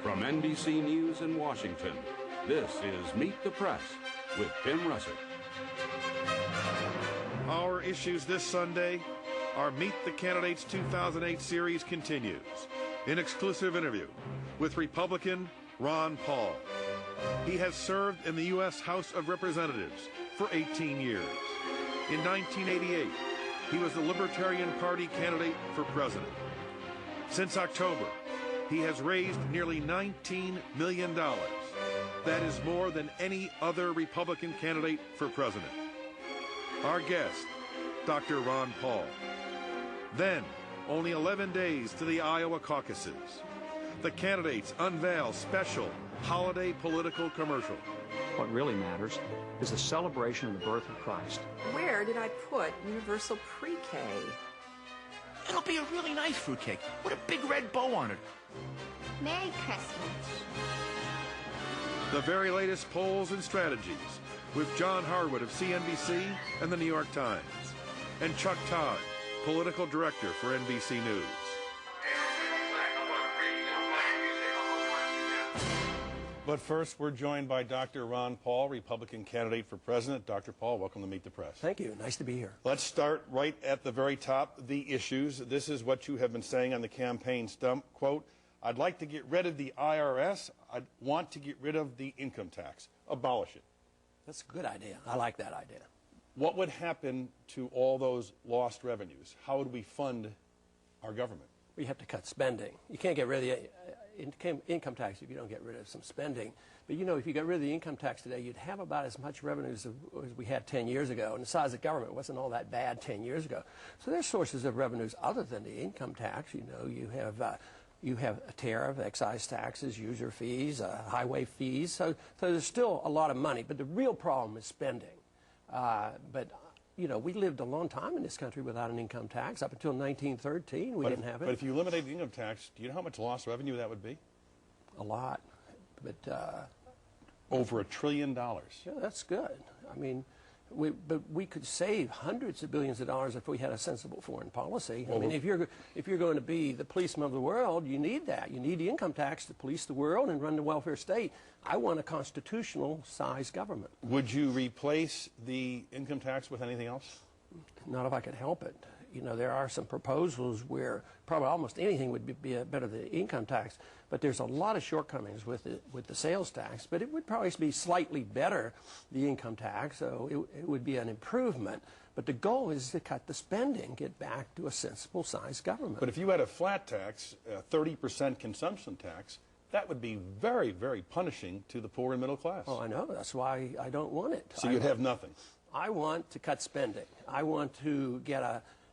From NBC News in Washington, this is Meet the Press with Tim Russert. Our issues this Sunday, our Meet the Candidates 2008 series continues. An exclusive interview with Republican Ron Paul. He has served in the U.S. House of Representatives for 18 years. In 1988, he was the Libertarian Party candidate for president. Since October, he has raised nearly $19 million. That is more than any other Republican candidate for president. Our guest, Dr. Ron Paul. Then, only 11 days to the Iowa caucuses. The candidates unveil special holiday political commercial. What really matters is the celebration of the birth of Christ. Where did I put universal pre-K? It'll be a really nice fruitcake with a big red bow on it. Merry Christmas. The very latest polls and strategies with John Harwood of CNBC and the New York Times, and Chuck Todd, political director for NBC News. But first, we're joined by Dr. Ron Paul, Republican candidate for president. Dr. Paul, welcome to Meet the Press. Thank you. Nice to be here. Let's start right at the very top, the issues. This is what you have been saying on the campaign stump. Quote, I'd like to get rid of the IRS. I'd want to get rid of the income tax. Abolish it. That's a good idea. I like that idea. What would happen to all those lost revenues? How would we fund our government? We have to cut spending. You can't get rid of the income tax if you don't get rid of some spending. But you know, if you got rid of the income tax today, you'd have about as much revenues as we had 10 years ago. And the size of government wasn't all that bad 10 years ago. So there's sources of revenues other than the income tax. You know, you have a tariff, excise taxes, user fees, highway fees. So there's still a lot of money. But the real problem is spending. You know, we lived a long time in this country without an income tax. Up until 1913, we didn't have it. But if you eliminate the income tax, do you know how much lost revenue that would be? A lot. But over $1 trillion. Yeah, that's good. I mean, but we could save hundreds of billions of dollars if we had a sensible foreign policy. I mean, if you're going to be the policeman of the world, you need that. You need the income tax to police the world and run the welfare state. I want a constitutional-sized government. Would you replace the income tax with anything else? Not if I could help it. You know, there are some proposals where probably almost anything would be better than the income tax, but there's a lot of shortcomings with the sales tax. But it would probably be slightly better, the income tax, so it would be an improvement. But the goal is to cut the spending, get back to a sensible-sized government. But if you had a flat tax, a 30% consumption tax, that would be very, very punishing to the poor and middle class. Oh, I know. That's why I don't want it. So you'd have nothing. I want to cut spending. I want to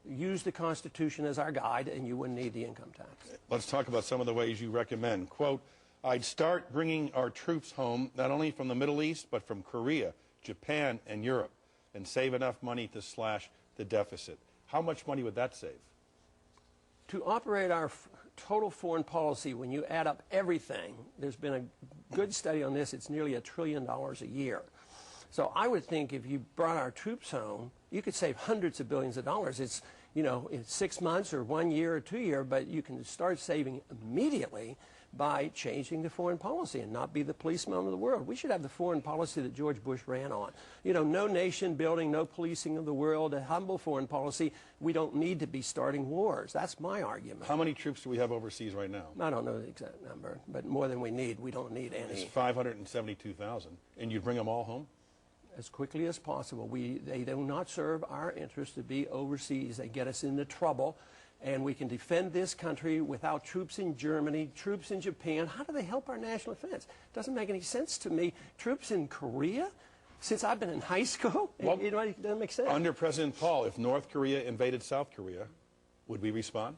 use the Constitution as our guide, and you wouldn't need the income tax. Let's talk about some of the ways you recommend. Quote, I'd start bringing our troops home, not only from the Middle East, but from Korea, Japan, and Europe, and save enough money to slash the deficit. How much money would that save? To operate our total foreign policy, when you add up everything, there's been a good study on this, it's nearly $1 trillion a year. So I would think if you brought our troops home, you could save hundreds of billions of dollars. It's, you know, in 6 months or 1 year or 2 years, but you can start saving immediately by changing the foreign policy and not be the policeman of the world. We should have the foreign policy that George Bush ran on. You know, no nation building, no policing of the world, a humble foreign policy. We don't need to be starting wars. That's my argument. How many troops do we have overseas right now? I don't know the exact number, but more than we need. We don't need any. It's 572,000. And you bring them all home? As quickly as possible. They do not serve our interest to be overseas. They get us into trouble, and we can defend this country without troops in Germany, troops in Japan. How do they help our national defense? Doesn't make any sense to me. Troops in Korea? Since I've been in high school, well, it doesn't make sense. Under President Paul, if North Korea invaded South Korea, would we respond?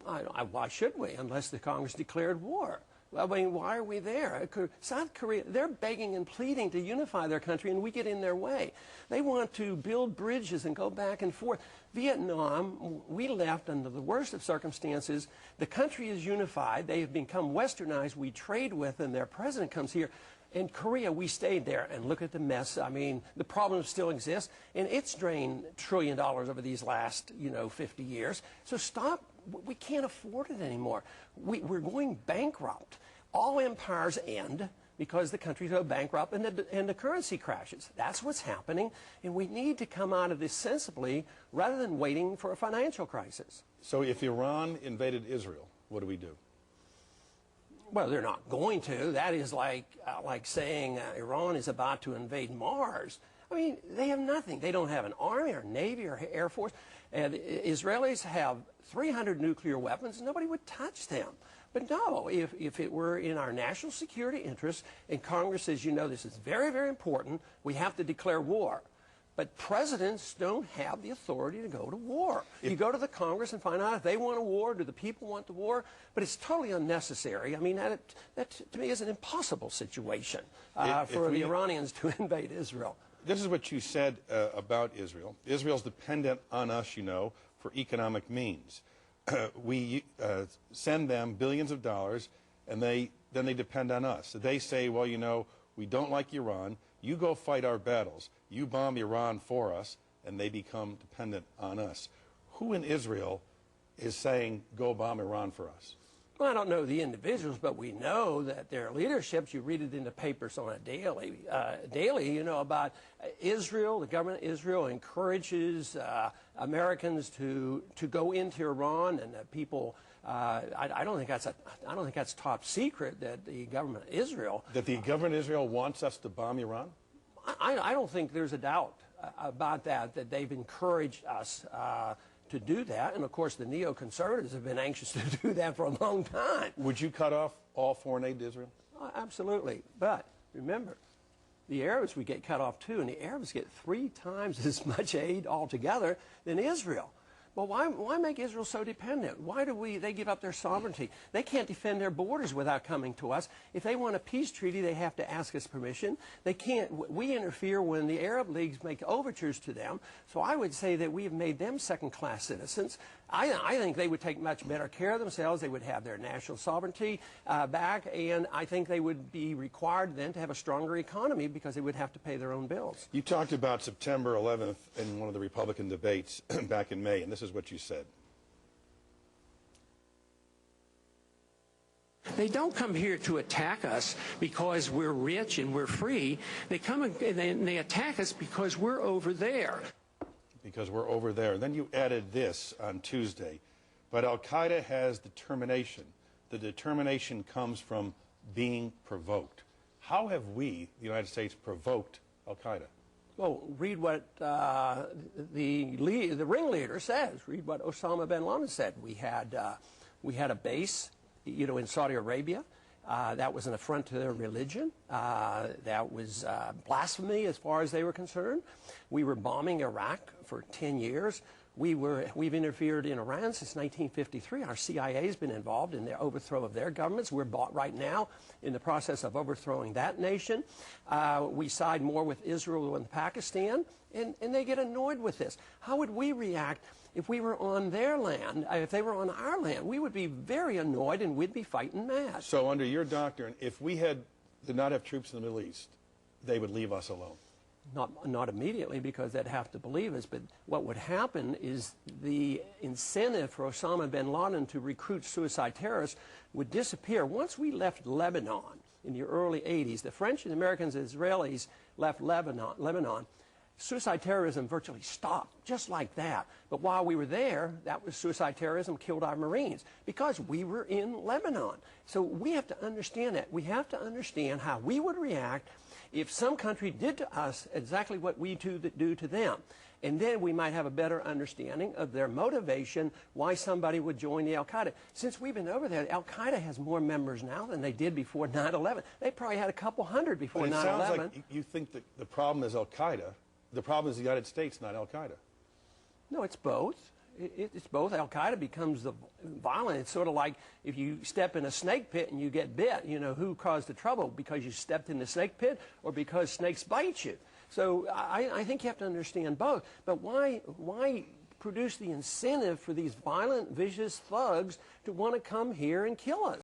Why should we, unless the Congress declared war? I mean, why are we there? South Korea, they're begging and pleading to unify their country, and we get in their way. They want to build bridges and go back and forth. Vietnam, we left under the worst of circumstances. The country is unified. They have become westernized. We trade with them. Their president comes here. In Korea, we stayed there, and look at the mess. I mean, the problems still exist, and it's drained $1 trillion over these last, 50 years. So stop. We can't afford it anymore. We're going bankrupt. all empires end because the countries go bankrupt and the currency crashes. That's what's happening, and we need to come out of this sensibly rather than waiting for a financial crisis. So if Iran invaded Israel, what do we do? Well, they're not going to. That is like saying Iran is about to invade Mars. I mean, they have nothing. They don't have an army or navy or air force. And Israelis have 300 nuclear weapons. Nobody would touch them. But no, if it were in our national security interests, and Congress says, you know, this is very, very important, we have to declare war. But presidents don't have the authority to go to war. You go to the Congress and find out if they want a war, do the people want the war? But it's totally unnecessary. I mean, that to me is an impossible situation for the Iranians to invade Israel. This is what you said about Israel. Israel's dependent on us, you know, for economic means. We send them billions of dollars, and then they depend on us. They say, well, you know, we don't like Iran. You go fight our battles. You bomb Iran for us, and they become dependent on us. Who in Israel is saying, go bomb Iran for us? Well, I don't know the individuals, but we know that their leaderships, you read it in the papers on a daily, you know, about Israel. The government of Israel encourages Americans to go into Iran, and people. I don't think that's top secret that the government of Israel. That the government of Israel wants us to bomb Iran? I don't think there's a doubt about that they've encouraged us to do that. And, of course, the neoconservatives have been anxious to do that for a long time. Would you cut off all foreign aid to Israel? Absolutely. But remember, the Arabs would get cut off, too, and the Arabs get 3 times as much aid altogether than Israel. Well, why make Israel so dependent? Why do they give up their sovereignty? They can't defend their borders without coming to us. If they want a peace treaty, they have to ask us permission. They can't. We interfere when the Arab leagues make overtures to them. So I would say that we have made them second-class citizens. I think they would take much better care of themselves. They would have their national sovereignty back, and I think they would be required then to have a stronger economy because they would have to pay their own bills. You talked about September 11th in one of the Republican debates back in May, and this is what you said. They don't come here to attack us because we're rich and we're free. They come and they attack us because we're over there. Because we're over there. And then you added this on Tuesday. But Al-Qaeda has determination. The determination comes from being provoked. How have we, the United States, provoked Al-Qaeda? Well, read what the ringleader says. Read what Osama bin Laden said. We had a base, you know, in Saudi Arabia. That was an affront to their religion. That was blasphemy as far as they were concerned. We were bombing Iraq for 10 years. We've interfered in Iran since 1953. Our CIA has been involved in the overthrow of their governments. We're right now in the process of overthrowing that nation. We side more with Israel than Pakistan, and they get annoyed with this. How would we react if we were on their land? If they were on our land, we would be very annoyed, and we'd be fighting mad. So under your doctrine, if we did not have troops in the Middle East, they would leave us alone? Not immediately, because they'd have to believe us, but what would happen is the incentive for Osama bin Laden to recruit suicide terrorists would disappear. Once we left Lebanon in the early 80s, the French and Americans and Israelis left Lebanon, suicide terrorism virtually stopped, just like that. But while we were there, that was suicide terrorism killed our Marines, because we were in Lebanon. So we have to understand that. We have to understand how we would react if some country did to us exactly what we do to them. And then we might have a better understanding of their motivation, why somebody would join the Al-Qaeda. Since we've been over there, Al-Qaeda has more members now than they did before 9/11. They probably had a couple hundred before 9/11. It sounds like you think that the problem is Al-Qaeda. The problem is the United States, not Al-Qaeda. No, it's both. It's both. Al-Qaeda becomes the violent. It's sort of like if you step in a snake pit and you get bit, you know, who caused the trouble? Because you stepped in the snake pit or because snakes bite you? So I think you have to understand both. But why produce the incentive for these violent, vicious thugs to want to come here and kill us?